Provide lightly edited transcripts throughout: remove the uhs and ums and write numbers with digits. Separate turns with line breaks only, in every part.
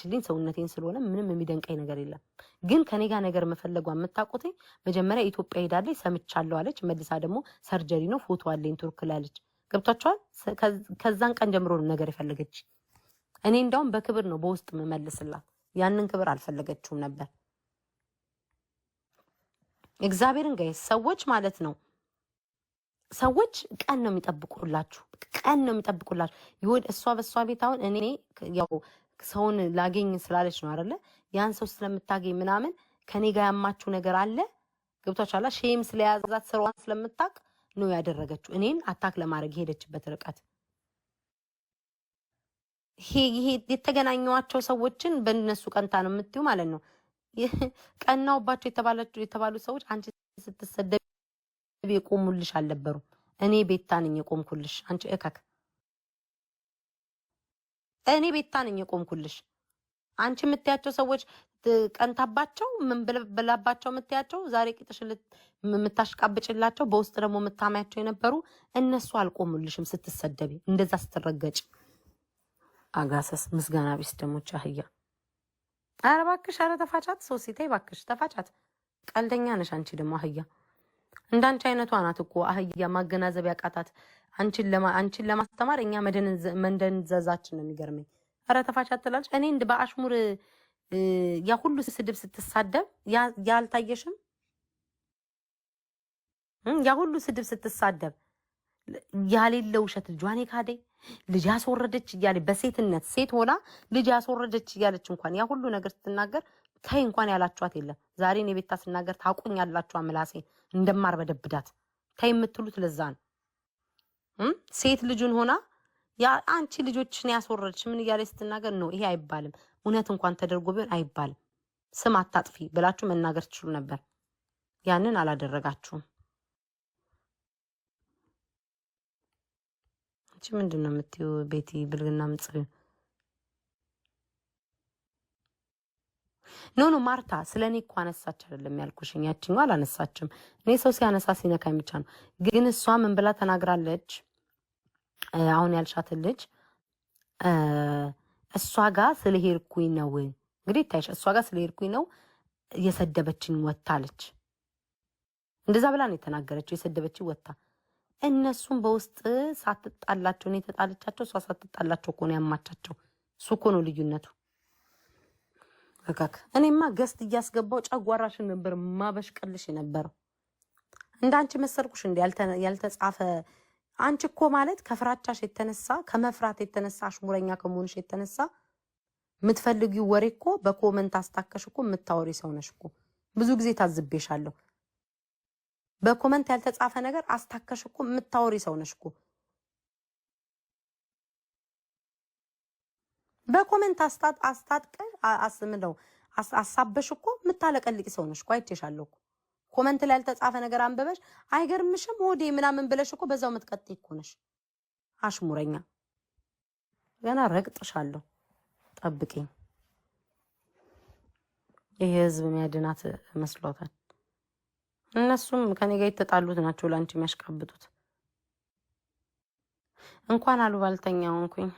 ያሳየችልኝ ሰውነቴን ስለሆነ ምንም የሚደንቀኝ ነገር የለም። ግን ከኔ ጋር ነገር መፈለጓ የምታውቁት መጀመሪያ ኢትዮጵያ ሄዳለች ሰምቻለሁ አለች። መልሳ ደግሞ ሰርጀሪ ነው ፎቶ አለኝ ቱርክ ላይ አለች። ገብቷቸዋል። ከዛን ቀን ጀምሮ ነው ነገር የፈለገች። እኔ እንዳውም በክብር ነው በውስጥ መመልስላት። ያንን ክብር አልፈለገችውም ነበር። እግዚአብሔርን ጋር ሰዎች ማለት ነው ሰዎች ቀን ነው የሚጠብቁላችሁ፣ ቀን ነው የሚጠብቁላችሁ። ይሁን እሷ በእሷ ቤት አሁን እኔ ያው ሰውን ላገኝ ስላለች ነው አይደለ? ያን ሰው ስለምታገኝ ምናምን ከኔ ጋር ያማችሁ ነገር አለ። ገብቷችኋል? ሼም ስለያዛት ስራዋን ስለምታውቅ ነው ያደረገችው። እኔን አታክ ለማድረግ ሄደችበት ርቀት። ይሄ የተገናኘዋቸው ሰዎችን በእነሱ ቀንታ ነው የምትዩ ማለት ነው። ቀናውባቸው የተባሉ ሰዎች አንቺ ስትሰደብ የቆሙልሽ አልነበሩም። እኔ ቤታ ነኝ የቆምኩልሽ። አንቺ እከክ እኔ ቤታ ነኝ የቆምኩልሽ። አንቺ የምትያቸው ሰዎች ቀንታባቸው ምን ብላባቸው የምትያቸው ዛሬ ቂጥሽል የምታሽቃብጭላቸው በውስጥ ደግሞ የምታማያቸው የነበሩ እነሱ አልቆሙልሽም። ስትሰደቢ እንደዛ ስትረገጭ አጋሰስ ምስጋና ቢስ ደግሞ ቻህያ። ኧረ እባክሽ፣ ኧረ ተፋጫት ሶሲቴ እባክሽ ተፋጫት። ቀልደኛ ነሽ አንቺ ደግሞ አህያ። እንዳንቺ አይነቷ ናት እኮ አህያ ማገናዘብ ያቃታት። አንቺን ለማስተማር እኛ መንደንዘዛችን ነው የሚገርመኝ። ኧረ ተፋጫት ትላለች። እኔ እንደ በአሽሙር ያ ሁሉ ስድብ ስትሳደብ ያልታየሽም? ያ ሁሉ ስድብ ስትሳደብ ያሌለ ውሸት ልጇን ካደይ ልጅ ያስወረደች እያለ በሴትነት ሴት ሆና ልጅ ያስወረደች እያለች እንኳን ያ ሁሉ ነገር ስትናገር ተይ እንኳን ያላችኋት የለም። ዛሬ እኔ ቤታ ስናገር ታውቁኛላችሁ ምላሴ እንደማር በደብዳት ተይ የምትሉት ለዛ ነው። ሴት ልጁን ሆና ያ አንቺ ልጆችን ያስወረደች ምን እያለ ስትናገር ነው ይሄ አይባልም። እውነት እንኳን ተደርጎ ቢሆን አይባልም። ስም አታጥፊ ብላችሁ መናገር ትችሉ ነበር። ያንን አላደረጋችሁም። አንቺ ምንድነው የምትይው ቤቲ? ብልግና ምጽሪ ኖ ማርታ ስለኔ እኮ አነሳች አይደለም ያልኩሽኝ። ያቺኛው አላነሳችም። እኔ ሰው ሲያነሳ ሲነካኝ ብቻ ነው። ግን እሷ ምን ብላ ተናግራለች? አሁን ያልሻት ልጅ እሷ ጋር ስለሄድኩኝ ነው እንግዲህ ታይሽ፣ እሷ ጋር ስለሄድኩኝ ነው የሰደበችኝ ወታለች። እንደዛ ብላ ነው የተናገረችው። የሰደበችኝ ወታ እነሱም በውስጥ ሳትጣላቸው ነው የተጣለቻቸው። እሷ ሳትጣላቸው እኮ ነው ያማቻቸው። እሱ እኮ ነው ልዩነቱ። አካክ እኔማ ገስት እያስገባው ጨጓራሽን ነበር ማበሽቀልሽ የነበረው። እንዳንቺ መሰልኩሽ እንዴ ያልተጻፈ? አንቺ እኮ ማለት ከፍራቻሽ የተነሳ ከመፍራት የተነሳ አሽሙረኛ ከመሆንሽ የተነሳ የምትፈልጊው ወሬ እኮ በኮመንት አስታከሽ እኮ የምታወሪ ሰው ነሽ እኮ። ብዙ ጊዜ ታዝቤሻለሁ። በኮመንት ያልተጻፈ ነገር አስታከሽ እኮ የምታወሪ ሰው ነሽ እኮ። በኮመንት አስታጥቀሽ አስምለው አሳበሽ እኮ የምታለቀልቂ ሰው ነሽ እኮ። አይቼሻለሁ እኮ ኮመንት ላይ ያልተጻፈ ነገር አንበበሽ አይገርምሽም? ሆዴ ምናምን ብለሽ እኮ በዛው የምትቀጥይ እኮ ነሽ። አሽሙረኛ ገና ረግጥሻለሁ። ጠብቂኝ። ይሄ ህዝብ የሚያድናት መስሎታል። እነሱም ከኔ ጋር የተጣሉት ናቸው ላንቺ የሚያሽቃብጡት። እንኳን አሉባልተኛ ሆንኩኝ።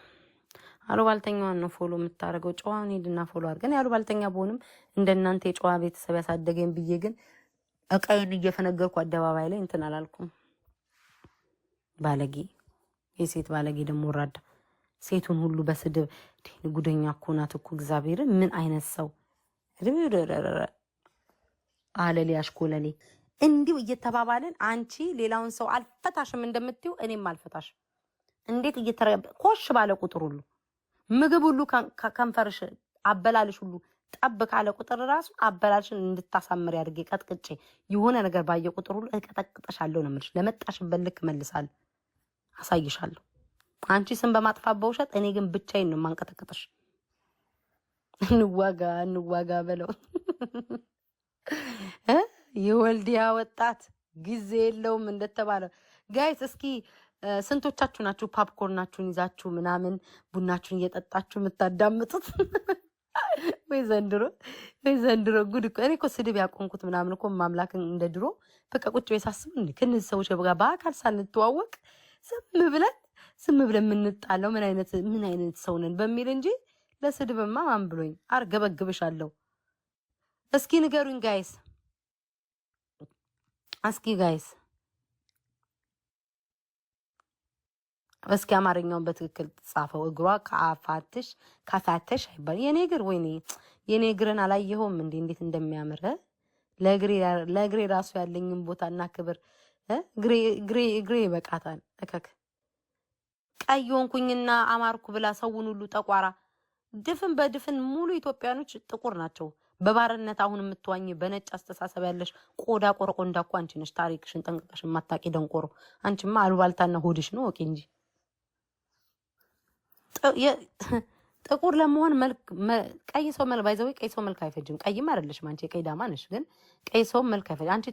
አሉባልተኛዋን ነው ፎሎ የምታደርገው። ጨዋን ሄድና ፎሎ አድርገን ያሉባልተኛ በሆንም እንደናንተ የጨዋ ቤተሰብ ያሳደገኝ ብዬ ግን እቃዬን እየፈነገርኩ አደባባይ ላይ እንትን አላልኩም። ባለጌ፣ የሴት ባለጌ ደግሞ ወራዳ። ሴቱን ሁሉ በስድብ ጉደኛ እኮ ናት እኮ። እግዚአብሔርን ምን አይነት ሰው አለሌ አሽኮለሌ። እንዲሁ እየተባባልን አንቺ ሌላውን ሰው አልፈታሽም እንደምትዩ እኔም አልፈታሽም። እንዴት ኮሽ ባለ ቁጥር ሁሉ ምግብ ሁሉ ከንፈርሽ አበላልሽ ሁሉ ጠብ ካለ ቁጥር ራሱ አበላልሽን እንድታሳምር ያድርጌ ቀጥቅጬ የሆነ ነገር ባየ ቁጥር ሁሉ እቀጠቅጠሻለሁ ነው የምልሽ። ለመጣሽበት ልክ መልሳለሁ፣ አሳይሻለሁ። አንቺ ስም በማጥፋት በውሸት፣ እኔ ግን ብቻዬን ነው የማንቀጠቅጥሽ። እንዋጋ በለው። የወልዲያ ወጣት ጊዜ የለውም እንደተባለው። ጋይስ እስኪ ስንቶቻችሁ ናችሁ ፓፕኮርናችሁን ይዛችሁ ምናምን ቡናችሁን እየጠጣችሁ የምታዳምጡት? ወይ ዘንድሮ ጉድ እኮ። እኔ እኮ ስድብ ያቆንኩት ምናምን እኮ ማምላክን እንደ ድሮ በቃ ቁጭ ቤት ሳስብ እንዴ ከነዚህ ሰዎች ጋር በአካል ሳንተዋወቅ ዝም ብለን የምንጣለው ምን አይነት ሰው ነን በሚል እንጂ ለስድብማ ማን ብሎኝ አርገበግብሻለሁ። እስኪ ንገሩኝ ጋይስ፣ እስኪ ጋይስ እስኪ አማርኛውን በትክክል ጻፈው። እግሯ ካፋተሽ አይባል የኔ እግር። ወይኔ የኔ እግርን አላየኸውም እንዴ እንዴት እንደሚያምር ለእግሬ ራሱ ያለኝን ቦታና ክብር እግሬ ይበቃታል። እከክ ቀይ ሆንኩኝና አማርኩ ብላ ሰውን ሁሉ ጠቋራ ድፍን በድፍን ሙሉ ኢትዮጵያኖች ጥቁር ናቸው። በባርነት አሁን የምትዋኝ በነጭ አስተሳሰብ ያለሽ ቆዳ ቆረቆንዳ እኮ አንቺ ነሽ። ታሪክሽን ጠንቅቀሽ የማታውቂ ደንቆሮ አንቺማ አሉባልታና ሆድሽ ነው ወቂ እንጂ ጥቁር ለመሆን ቀይ ሰው መልክ ባይዘው ቀይ ሰው መልክ አይፈጅም። ቀይም አይደለሽም አንቺ ቀይ ዳማ ነሽ፣ ግን ቀይ ሰው መልክ አይፈጅም። አንቺ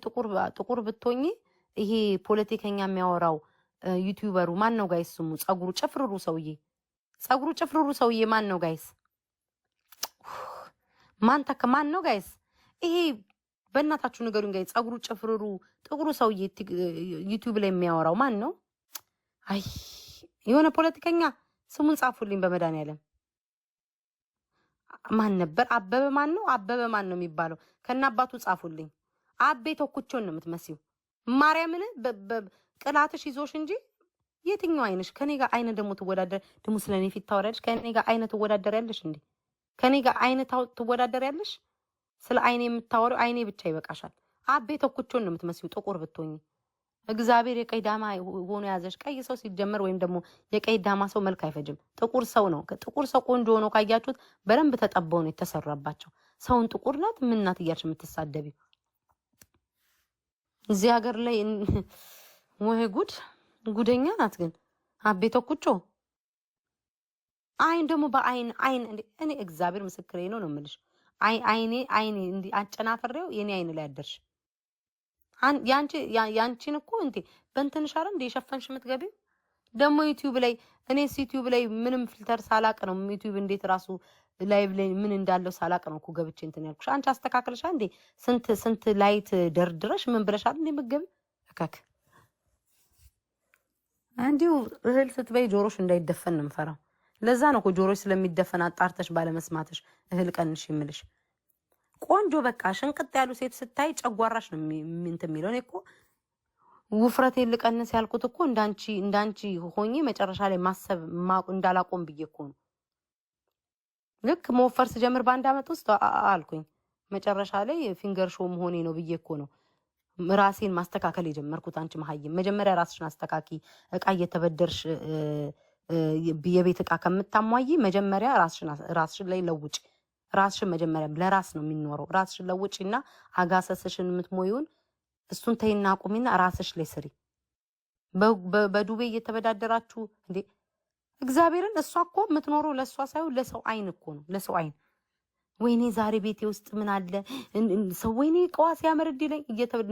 ጥቁር ብትሆኚ ይሄ ፖለቲከኛ የሚያወራው ዩቲዩበሩ ማን ነው ጋይስ? ስሙ ጸጉሩ ጭፍርሩ ሰውዬ ማን ነው ጋይስ? ማን ነው ጋይስ? ይሄ በእናታችሁ ንገሩኝ ጋይስ። ጸጉሩ ጭፍርሩ ጥቁሩ ሰውዬ ዩቲዩብ ላይ የሚያወራው ማን ነው? አይ የሆነ ፖለቲከኛ ስሙን ጻፉልኝ በመድኃኒዓለም። ማን ነበር? አበበ ማን ነው? አበበ ማን ነው የሚባለው? ከነ አባቱ ጻፉልኝ። አቤ ተኩቾን ነው የምትመስዩ። ማርያምን ቅላትሽ ይዞሽ እንጂ የትኛው አይንሽ? ከኔ ጋር አይነ ደግሞ ትወዳደር ደግሞ ስለኔ ፊት ታወራለሽ። ከኔ ጋር አይነ ትወዳደር ያለሽ እንዴ? ከኔ ጋር አይነ ትወዳደር ያለሽ? ስለ አይኔ የምታወሪው አይኔ ብቻ ይበቃሻል። አቤ ተኩቾን ነው የምትመስዩ ጥቁር ብትሆኚ። እግዚአብሔር የቀይ ዳማ ሆኖ ያዘሽ። ቀይ ሰው ሲጀመር ወይም ደግሞ የቀይ ዳማ ሰው መልክ አይፈጅም። ጥቁር ሰው ነው። ጥቁር ሰው ቆንጆ ሆኖ ካያችሁት በደንብ ተጠበው ነው የተሰራባቸው። ሰውን ጥቁር ናት ምን ናት እያልሽ የምትሳደቢው እዚህ ሀገር ላይ ወይ ጉድ! ጉደኛ ናት ግን አቤ ተኩቾ። አይን ደግሞ በአይን እኔ እግዚአብሔር ምስክሬ ነው ነው የምልሽ። አይኔ እንዲ አጨናፈሬው የኔ አይን ላይ አደርሽ። ያንቺን እኮ እንዴ በእንትንሽ አይደል እንዴ የሸፈንሽ የምትገቢው ደግሞ ዩቲዩብ ላይ። እኔስ ዩቲዩብ ላይ ምንም ፊልተር ሳላቅ ነው ዩቲዩብ እንዴት ራሱ ላይቭ ላይ ምን እንዳለው ሳላቅ ነው እኮ ገብቼ እንትን ያልኩሽ። አንቺ አስተካክለሻ እንዴ ስንት ላይት ደርድረሽ ምን ብለሻል እንዴ ምግብ እከክ እንዲሁ እህል ስትበይ ጆሮሽ እንዳይደፈን ነው የምፈራው። ለዛ ነው እኮ ጆሮሽ ስለሚደፈን አጣርተሽ ባለመስማትሽ እህል ቀንሽ የምልሽ። ቆንጆ በቃ ሽንቅጥ ያሉ ሴት ስታይ ጨጓራሽ ነው እንትን የሚለው። እኔ እኮ ውፍረቴን ልቀንስ ያልኩት እኮ እንዳንቺ ሆኜ መጨረሻ ላይ ማሰብ እንዳላቆም ብዬ እኮ ነው። ልክ መወፈር ስጀምር በአንድ አመት ውስጥ አልኩኝ መጨረሻ ላይ ፊንገር ሾው መሆኔ ነው ብዬ እኮ ነው ራሴን ማስተካከል የጀመርኩት። አንቺ መሀይም መጀመሪያ ራስሽን አስተካኪ። እቃ እየተበደርሽ የቤት እቃ ከምታሟይ መጀመሪያ ራስሽን ላይ ለውጭ። ራስሽን መጀመሪያ ለራስ ነው የሚኖረው። ራስሽን ለውጭና አጋሰስሽን የምትሞዩን እሱን ተይና አቁሚና ራስሽ ላይ ስሪ። በዱቤ እየተበዳደራችሁ እንዴ እግዚአብሔርን። እሷ እኮ የምትኖረው ለእሷ ሳይሆን ለሰው አይን እኮ ነው፣ ለሰው አይን። ወይኔ ዛሬ ቤቴ ውስጥ ምን አለ ሰው፣ ወይኔ ቀዋ ሲያመርድ ይለኝ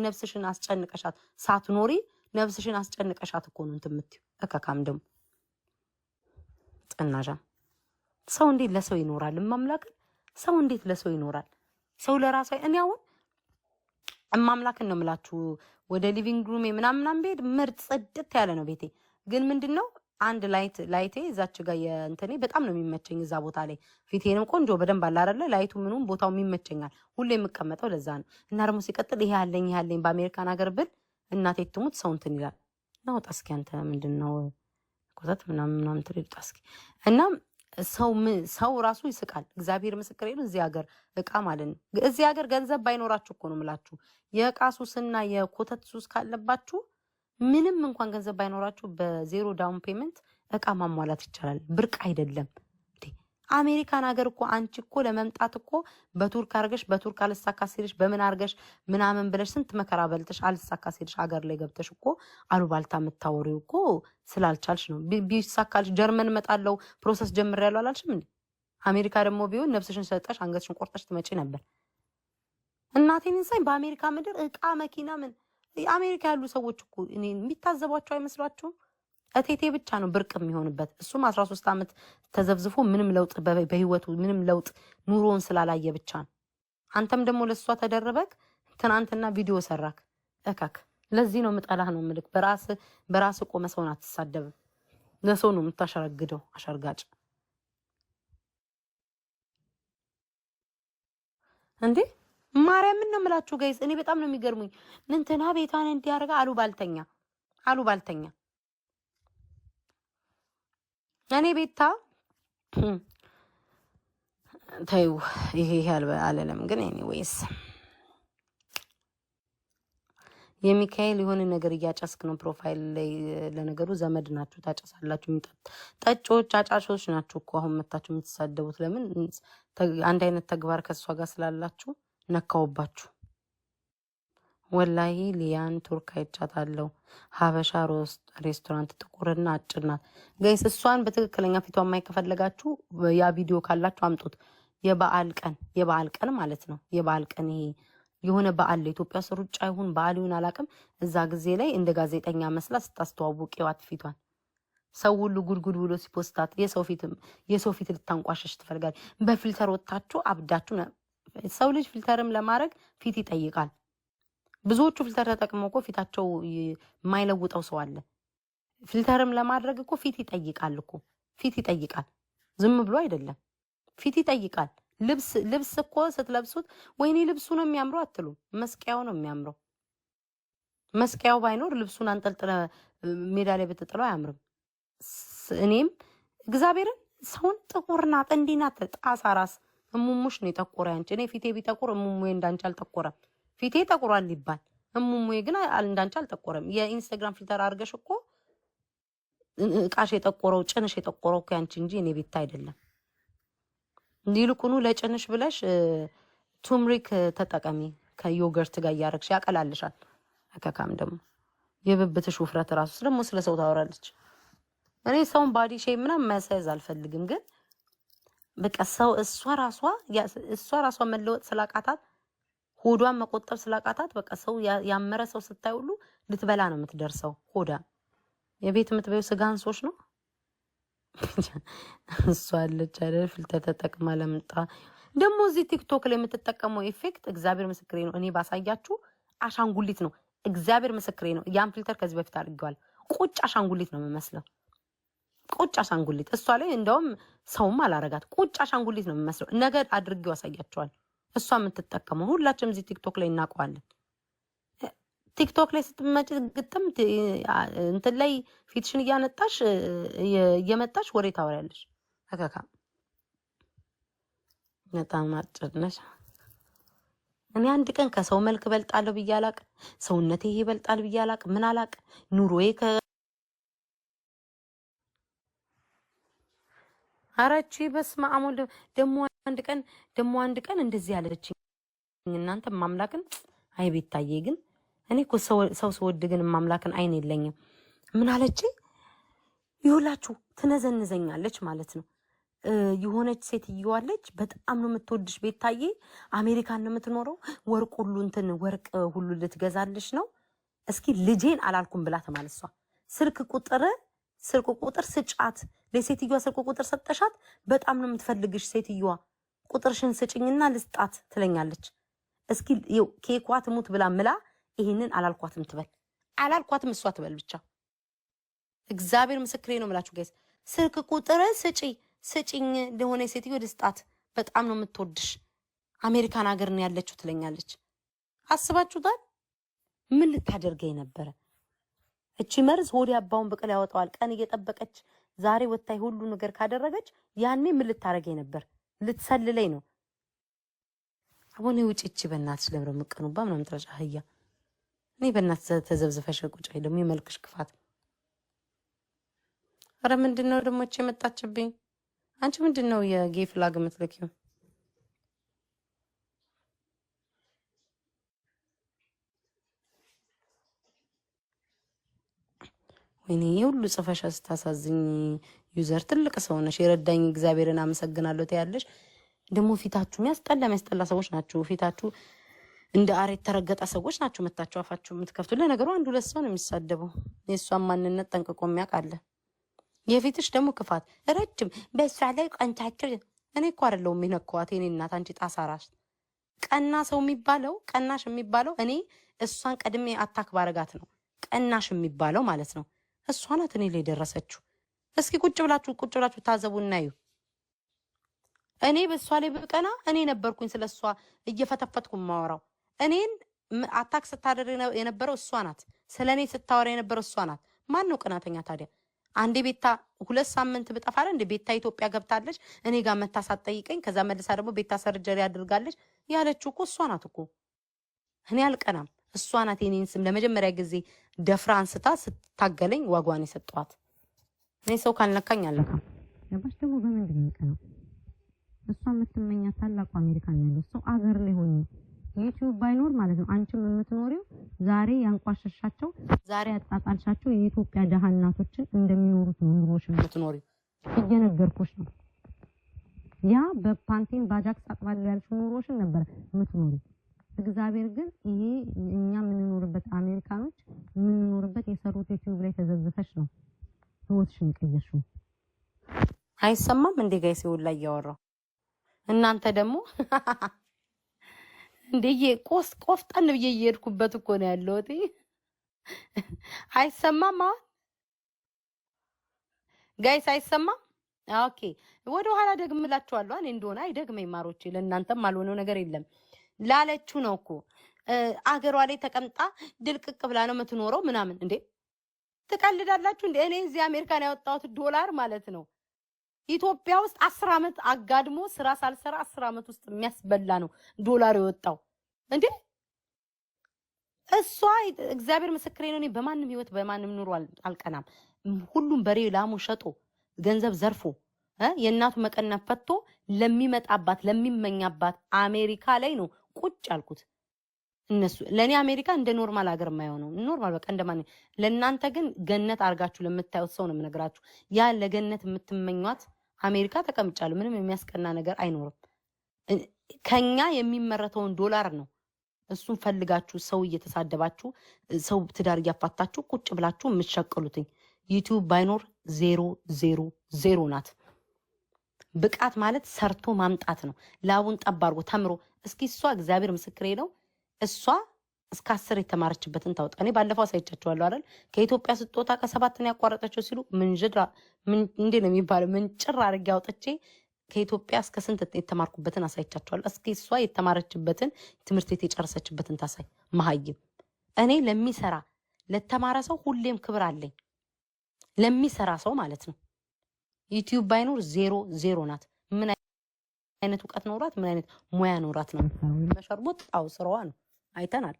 ነፍስሽን አስጨንቀሻት ሳትኖሪ ነፍስሽን አስጨንቀሻት እኮ ነው እንትን የምትይው። እከካም ደግሞ ጥናዣም ሰው እንዴት ለሰው ይኖራል? እማምላክን ሰው እንዴት ለሰው ይኖራል? ሰው ለራሱ እኔ አሁን እማምላክን ነው የምላችሁ። ወደ ሊቪንግ ሩሜ ምናምን ብሄድ ምርጥ ጽድት ያለ ነው ቤቴ። ግን ምንድነው አንድ ላይቴ እዛች ጋር የእንትኔ በጣም ነው የሚመቸኝ። እዛ ቦታ ላይ ፊቴንም ቆንጆ በደንብ አለ አይደለ? ላይቱ ምኑም ቦታው የሚመቸኛል። ሁሌ የምቀመጠው ለዛ ነው። እና ደግሞ ሲቀጥል ይሄ ያለኝ በአሜሪካን ሀገር ብል እናቴ ትሙት ሰው እንትን ይላል። ናውጣ እስኪ አንተ ምንድነው ኮተት ምናምን ትልጣ እስኪ። እና ሰው ራሱ ይስቃል። እግዚአብሔር ምስክሬ ነው። እዚህ ሀገር እቃ ማለት ነው። እዚህ ሀገር ገንዘብ ባይኖራችሁ እኮ ነው የምላችሁ። የእቃ ሱስና የኮተት ሱስ ካለባችሁ ምንም እንኳን ገንዘብ ባይኖራችሁ በዜሮ ዳውን ፔመንት እቃ ማሟላት ይቻላል። ብርቅ አይደለም። አሜሪካን ሀገር እኮ አንቺ እኮ ለመምጣት እኮ በቱርክ አርገሽ በቱርክ አልሳካ ሲልሽ በምን አርገሽ ምናምን ብለሽ ስንት መከራ በልተሽ አልሳካ ሲልሽ ሀገር ላይ ገብተሽ እኮ አሉባልታ የምታወሪው እኮ ስላልቻልሽ ነው። ቢሳካልሽ ጀርመን እመጣለሁ ፕሮሰስ ጀምሬያለሁ አላልሽም እንዴ? አሜሪካ ደግሞ ቢሆን ነፍስሽን ሰጠሽ አንገትሽን ቆርጠሽ ትመጪ ነበር። እናቴን እንሳይ በአሜሪካ ምድር እቃ መኪና ምን አሜሪካ ያሉ ሰዎች እኮ እኔ የሚታዘቧቸው አይመስሏችሁም? እቴቴ ብቻ ነው ብርቅ የሚሆንበት። እሱም 13 ዓመት ተዘብዝፎ ምንም ለውጥ በህይወቱ ምንም ለውጥ ኑሮን ስላላየ ብቻ ነው። አንተም ደግሞ ለሷ ተደረበክ ትናንትና ቪዲዮ ሰራክ እካክ። ለዚህ ነው ምጠላህ ነው ምልክ። በራስ ቆመ ሰውን አትሳደብም። ለሰው ነው የምታሸረግደው አሸርጋጭ። እንዴ ማርያም ምን ነው የምላችሁ ጋይስ? እኔ በጣም ነው የሚገርሙኝ። እንትና ቤቷን እንዲያርጋ አሉ ባልተኛ እኔ ቤታ ተይው ይሄ አለለም። ግን ኤኒዌይስ የሚካኤል የሆነ ነገር እያጨስክ ነው ፕሮፋይል ላይ። ለነገሩ ዘመድ ናችሁ ታጨሳላችሁ። ጠጮች አጫሾች ናችሁ እኮ አሁን መታችሁ የምትሳደቡት። ለምን አንድ አይነት ተግባር ከእሷ ጋር ስላላችሁ ነካውባችሁ። ወላሂ ሊያን ቱርክ አይቻታለሁ። ሀበሻ ሬስቶራንት ጥቁርና አጭር ናት። ጋይስ እሷን በትክክለኛ ፊቷን ማየት ከፈለጋችሁ ያ ቪዲዮ ካላችሁ አምጡት። የበዓል ቀን ማለት ነው። የበዓል ቀን ይሄ የሆነ በዓል ለኢትዮጵያ ውስጥ ሩጫ ይሁን በዓል ይሁን አላውቅም። እዛ ጊዜ ላይ እንደ ጋዜጠኛ መስላ ስታስተዋውቅ ዋት ፊቷን ሰው ሁሉ ጉድጉድ ብሎ ሲፖስታት የሰው ፊት ልታንቋሸሽ ትፈልጋለች። በፊልተር ወጥታችሁ አብዳችሁ። ሰው ልጅ ፊልተርም ለማድረግ ፊት ይጠይቃል። ብዙዎቹ ፊልተር ተጠቅመው እኮ ፊታቸው የማይለውጠው ሰው አለ። ፊልተርም ለማድረግ እኮ ፊት ይጠይቃል እኮ ፊት ይጠይቃል። ዝም ብሎ አይደለም፣ ፊት ይጠይቃል። ልብስ እኮ ስትለብሱት ወይኔ ልብሱ ነው የሚያምረው አትሉ፣ መስቀያው ነው የሚያምረው። መስቀያው ባይኖር ልብሱን አንጠልጥለ ሜዳ ላይ ብትጥለው አያምርም። እኔም እግዚአብሔርን ሰውን ጥቁር ናት እንዲህ ናት ጣሳ ራስ እሙሙሽ ነው የጠቆረ አንቺ። እኔ ፊቴ ቢጠቁር እሙሙዬ እንዳንቺ አልጠቆረም። ፊቴ ጠቁሯል ሊባል እሙሙዬ ግን እንዳንቺ አልጠቆረም። የኢንስታግራም ፊልተር አድርገሽ እኮ እቃሽ የጠቆረው ጭንሽ የጠቆረው እኮ ያንቺ እንጂ እኔ ቤታ አይደለም። ይልቁኑ ለጭንሽ ብለሽ ቱምሪክ ተጠቀሚ ከዮገርት ጋር እያረግሽ ያቀላልሻል። አከካም ደግሞ የብብትሽ ውፍረት ራሱ ደግሞ ስለ ሰው ታወራለች። እኔ ሰውን ባዲ ሼም ምናምን መያዝ አልፈልግም፣ ግን በቃ ሰው እሷ ራሷ መለወጥ ስላቃታት ሆዷን መቆጠብ ስላቃታት በቃ ሰው ያመረ ሰው ስታይ ሁሉ ልትበላ ነው የምትደርሰው። ሆዳ የቤት የምትበዩ ስጋ አንሶች ነው። እሷ አለች አይደል ፊልተር ተጠቅማ ለምጣ ደግሞ እዚህ ቲክቶክ ላይ የምትጠቀመው ኢፌክት እግዚአብሔር ምስክሬ ነው። እኔ ባሳያችሁ አሻንጉሊት ነው። እግዚአብሔር ምስክሬ ነው። ያን ፊልተር ከዚህ በፊት አድርገዋል። ቁጭ አሻንጉሊት ነው የሚመስለው። ቁጭ አሻንጉሊት እሷ ላይ እንደውም ሰውም አላረጋት። ቁጭ አሻንጉሊት ነው የሚመስለው። ነገ አድርጌው አሳያቸዋል። እሷ የምትጠቀመው ሁላችንም እዚህ ቲክቶክ ላይ እናውቀዋለን። ቲክቶክ ላይ ስትመጪ ግጥም እንትን ላይ ፊትሽን እየመጣሽ ወሬ ታወሪያለሽ። አካካ በጣም አጭር ነሽ። እኔ አንድ ቀን ከሰው መልክ በልጣለሁ ብዬ አላቅ። ሰውነቴ ይሄ ይበልጣል ብዬ አላቅ። ምን አላቅ ኑሮዬ አራቺ በስመ አብ ወልድ ደግሞ አንድ ቀን እንደዚህ ያለችኝ እናንተ ማምላክን አይ ቤታዬ ግን እኔ እኮ ሰው ስወድ ግን ማምላክን አይን የለኝም። ምን አለች ይሁላችሁ ትነዘንዘኛለች ማለት ነው። የሆነች ሴትዮ አለች በጣም ነው የምትወድሽ ቤታዬ፣ አሜሪካን ነው የምትኖረው። ወርቅ ሁሉ ልትገዛልሽ ነው። እስኪ ልጄን አላልኩም ብላ ተማለሷ። ስልክ ቁጥር ስጫት ለሴትዮዋ ስልክ ቁጥር ሰጠሻት። በጣም ነው የምትፈልግሽ ሴትዮዋ። ቁጥርሽን ስጭኝና ልስጣት ትለኛለች። እስኪ ኬኳ ትሙት ብላ ምላ ይሄንን አላልኳትም ትበል። አላልኳትም እሷ ትበል ብቻ። እግዚአብሔር ምስክሬ ነው የምላችሁ ጋይስ። ስልክ ቁጥር ስጭኝ ለሆነ ሴትዮ ልስጣት። በጣም ነው የምትወድሽ አሜሪካን ሀገር ነው ያለችው ትለኛለች። አስባችሁታል? ምን ልታደርገኝ ነበረ? እቺ መርዝ ሆዲ አባውን በቀል ያወጣዋል። ቀን እየጠበቀች ዛሬ ወታይ ሁሉ ነገር ካደረገች ያኔ ምን ልታረገኝ ነበር? ልትሰልለኝ ነው። አሁን ውጪ እቺ በእናትሽ ለምሮ መቀኑባ ምናምን ትረጫ ህያ እኔ በእናትሽ ተዘብዝፈሽ ቁጭ አይ ደግሞ የመልክሽ ክፋት። አረ ምንድነው ደግሞ እቺ የመጣችብኝ? አንቺ ምንድነው የጌ ፍላግ የምትልኪው? ወይኔ ሁሉ ጽፈሻ ስታሳዝኝ። ዩዘር ትልቅ ሰው ነሽ። የረዳኝ እግዚአብሔርን አመሰግናለሁ ትያለሽ። ደግሞ ፊታችሁ የሚያስጠላ ሰዎች ናችሁ። ፊታችሁ እንደ አሬት ተረገጠ ሰዎች ናችሁ። መታችሁ አፋችሁ የምትከፍቱ። ለነገሩ አንድ ሁለት ሰው ነው የሚሳደበው። የእሷን ማንነት ጠንቅቆ የሚያውቅ አለ። የፊትሽ ደግሞ ክፋት ረጅም በእሷ ላይ ቀንታቸው። እኔ እኮ አይደለሁም የሚነካዋት የኔ እናት። አንቺ ጣሳራሽ ቀናሽ የሚባለው እኔ እሷን ቀድሜ አታክ ባረጋት ነው ቀናሽ የሚባለው ማለት ነው። እሷ ናት እኔ ላይ ደረሰችው። እስኪ ቁጭ ብላችሁ ታዘቡ እናዩ። እኔ በሷ ላይ በቀና እኔ ነበርኩኝ ስለሷ እየፈተፈትኩ ማወራው። እኔን አታክ ስታደር የነበረው እሷ ናት። ስለኔ ስታወራ የነበረው እሷ ናት። ማን ነው ቅናተኛ ታዲያ? አንዴ ቤታ 2 ሳምንት ብጠፋለ እንደ ቤታ ኢትዮጵያ ገብታለች እኔ ጋር መታሳት ጠይቀኝ። ከዛ መልሳ ደግሞ ቤታ ሰርጀሪ አድርጋለች ያለችው እኮ እሷ ናት እኮ። እኔ አልቀናም። እሷ ናት የኔን ስም ለመጀመሪያ ጊዜ ደፍራ አንስታ ስታገለኝ ዋጓን የሰጧት። እኔ ሰው ካልነካኝ አለካም።
ገባሽ? ደግሞ በምንድን ነው ቀናው? እሷ የምትመኛት ታላቁ አሜሪካን ያለው ሰው አገር ላይ ሆኖ ዩቲዩብ ባይኖር ማለት ነው አንቺም የምትኖሪው ዛሬ ያንቋሸሻቸው ዛሬ አጣጣልሻቸው የኢትዮጵያ ደሃ እናቶችን እንደሚኖሩት ኑሮሽ የምትኖሪው እየነገርኩሽ ነው። ያ በፓንቴን ባጃክስ አጥባል ያልሽው ኑሮሽን ነበር የምትኖሪው። እግዚአብሔር ግን ይሄ እኛ የምንኖርበት አሜሪካኖች የምንኖርበት የሰሩት ዩቲዩብ ላይ ተዘዝፈሽ ነው ህይወትሽን ቀየሽው።
አይሰማም እንዴ ጋይስ? ይውላ እያወራው እናንተ ደግሞ እንደየ ቆፍጠን ብዬ እየሄድኩበት እኮ ነው ያለሁት። አይሰማም አሁን ጋይስ? አይሰማም? ኦኬ ወደ ኋላ ደግምላችኋለሁ። እኔ እንደሆነ አይደግመኝ ማሮቼ፣ ለእናንተም አልሆነው ነገር የለም ላለችው ነው እኮ አገሯ ላይ ተቀምጣ ድልቅቅ ብላ ነው የምትኖረው ምናምን። እንዴ ትቀልዳላችሁ እንዴ? እኔ እዚህ አሜሪካን ያወጣሁት ዶላር ማለት ነው ኢትዮጵያ ውስጥ 10 ዓመት አጋድሞ ስራ ሳልሰራ 10 ዓመት ውስጥ የሚያስበላ ነው ዶላር የወጣው እንዴ። እሷ እግዚአብሔር ምስክሬ ነው። እኔ በማንም ህይወት በማንም ኑሮ አልቀናም። ሁሉም በሬ ላሙ ሸጦ ገንዘብ ዘርፎ የእናቱ መቀነፍ ፈቶ ለሚመጣባት ለሚመኛባት አሜሪካ ላይ ነው ቁጭ አልኩት። እነሱ ለኔ አሜሪካ እንደ ኖርማል ሀገር የማይሆነው ኖርማል በቃ እንደማን። ለእናንተ ግን ገነት አርጋችሁ ለምታዩት ሰው ነው የምነግራችሁ። ያ ለገነት የምትመኟት አሜሪካ ተቀምጫለሁ። ምንም የሚያስቀና ነገር አይኖርም። ከኛ የሚመረተውን ዶላር ነው እሱን ፈልጋችሁ ሰው እየተሳደባችሁ ሰው ትዳር እያፋታችሁ ቁጭ ብላችሁ የምትሸቅሉትኝ። ዩቲዩብ ባይኖር 000 ናት። ብቃት ማለት ሰርቶ ማምጣት ነው። ላቡን ጠባርጎ ተምሮ እስኪ እሷ እግዚአብሔር ምስክሬ ነው እሷ እስከ 10 የተማረችበትን ታውጣ። እኔ ባለፈው አሳይቻችኋለሁ አይደል? ከኢትዮጵያ ስትወጣ ከ7 ነው ያቋረጠችው ሲሉ እንዴ ነው የሚባለው? ምንጭር አድርጌ አውጥቼ ከኢትዮጵያ እስከ ስንት የተማርኩበትን አሳይቻችኋለሁ። እስኪ እሷ የተማረችበትን ትምህርት ቤት የጨረሰችበትን ታሳይ። መሀይም እኔ ለሚሰራ ለተማረ ሰው ሁሌም ክብር አለኝ። ለሚሰራ ሰው ማለት ነው። ዩቲዩብ ባይኖር 0 ናት። ምን አይነት እውቀት ኖራት፣ ምን አይነት ሙያ ኖራት ነው መሸርቦት? አው ስራዋ ነው አይተናል።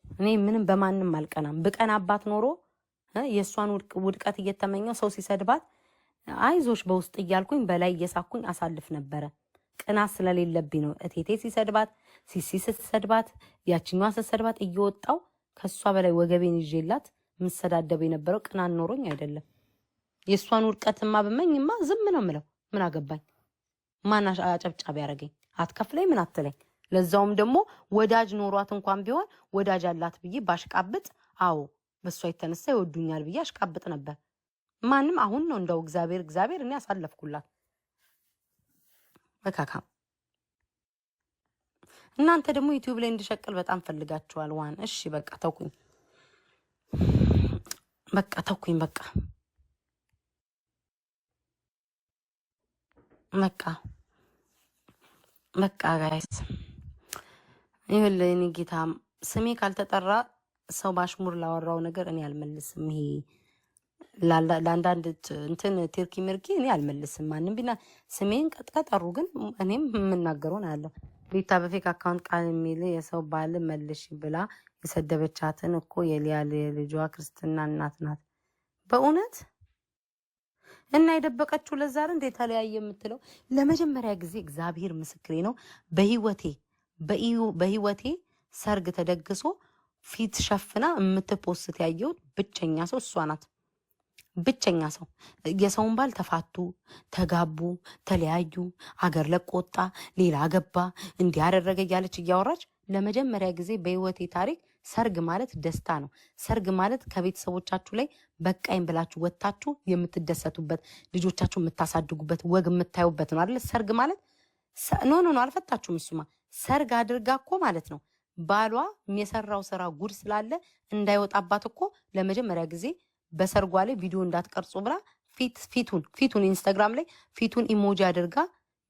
እኔ ምንም በማንም አልቀናም። ብቀናባት ኖሮ የእሷን ውድቀት እየተመኘው ሰው ሲሰድባት አይዞሽ በውስጥ እያልኩኝ በላይ እየሳኩኝ አሳልፍ ነበረ። ቅናት ስለሌለብኝ ነው። እቴቴ ሲሰድባት፣ ሲሲ ስትሰድባት፣ ያችኛዋ ስትሰድባት እየወጣው ከሷ በላይ ወገቤን ይዤላት ምሰዳደብ የነበረው ቅናት ኖሮኝ አይደለም። የእሷን ውድቀትማ ብመኝማ ዝም ነው ምለው። ምን አገባኝ? ማን አጨብጫቢ ያደረገኝ? አትከፍለኝ ምን አትለኝ። ለዛውም ደግሞ ወዳጅ ኖሯት እንኳን ቢሆን ወዳጅ አላት ብዬ ባሽቃብጥ፣ አዎ በሷ የተነሳ ይወዱኛል ብዬ አሽቃብጥ ነበር። ማንም አሁን ነው እንደው እግዚአብሔር እኔ አሳለፍኩላት። በካካም እናንተ ደግሞ ዩቲዩብ ላይ እንድሸቅል በጣም ፈልጋችኋል። ዋን እሺ በቃ ተውኩኝ። በቃ ጋይስ ይኸውልህ እኔ ጌታ ስሜ ካልተጠራ ሰው ባሽሙር ላወራው ነገር እኔ አልመልስም። ይሄ ለአንዳንድ እንትን ቴርኪ ምርኪ እኔ አልመልስም። ማንም ቢና ስሜን ከጠሩ ግን እኔም የምናገረውን አያለሁ። ቤታ በፌክ አካውንት ቃል የሚል የሰው ባል መልሽ ብላ የሰደበቻትን እኮ የሊያ ልጇ ክርስትና እናት ናት። በእውነት እና የደበቀችው ለዛ አይደል እንደ ተለያየ የምትለው። ለመጀመሪያ ጊዜ እግዚአብሔር ምስክሬ ነው በህይወቴ ሰርግ ተደግሶ ፊት ሸፍና የምትፖስት ያየሁት ብቸኛ ሰው እሷ ናት። ብቸኛ ሰው። የሰውን ባል ተፋቱ፣ ተጋቡ፣ ተለያዩ፣ አገር ለቆ ወጣ፣ ሌላ ገባ፣ እንዲያደረገ እያለች እያወራች ለመጀመሪያ ጊዜ በህይወቴ ታሪክ ሰርግ ማለት ደስታ ነው። ሰርግ ማለት ከቤተሰቦቻችሁ ላይ በቃኝ ብላችሁ ወጣችሁ የምትደሰቱበት፣ ልጆቻችሁ የምታሳድጉበት፣ ወግ የምታዩበት ነው አይደል? ሰርግ ማለት ኖ አልፈታችሁም። እሱማ ሰርግ አድርጋ እኮ ማለት ነው ባሏ የሰራው ስራ ጉድ ስላለ እንዳይወጣባት እኮ ለመጀመሪያ ጊዜ በሰርጓ ላይ ቪዲዮ እንዳትቀርጹ ብላ ፊቱን ኢንስታግራም ላይ ፊቱን ኢሞጂ አድርጋ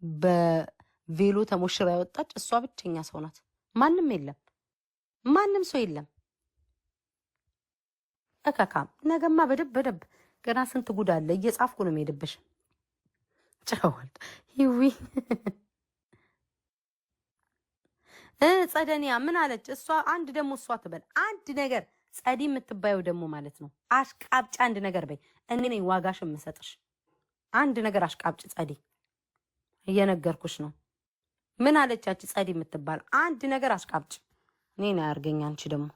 በቬሎ ተሞሽራ ያወጣች እሷ ብቸኛ ሰው ናት። ማንም የለም፣ ማንም ሰው የለም። እከካም ነገማ በደብ ገና ስንት ጉድ አለ። እየጻፍኩ ነው የምሄድብሽ። ጨዋል ይዊ ጸደኒያ ምን አለች እሷ? አንድ ደግሞ እሷ ትበል አንድ ነገር ጸዲ የምትባየው ደግሞ ማለት ነው። አሽቃብጭ አንድ ነገር በይ። እኔ ነኝ ዋጋሽ የምሰጥሽ። አንድ ነገር አሽቃብጭ ጸዲ፣ እየነገርኩሽ ነው። ምን አለቻች ጸዲ የምትባል አንድ ነገር አሽቃብጭ። እኔ ነው ያርገኝ። አንቺ ደግሞ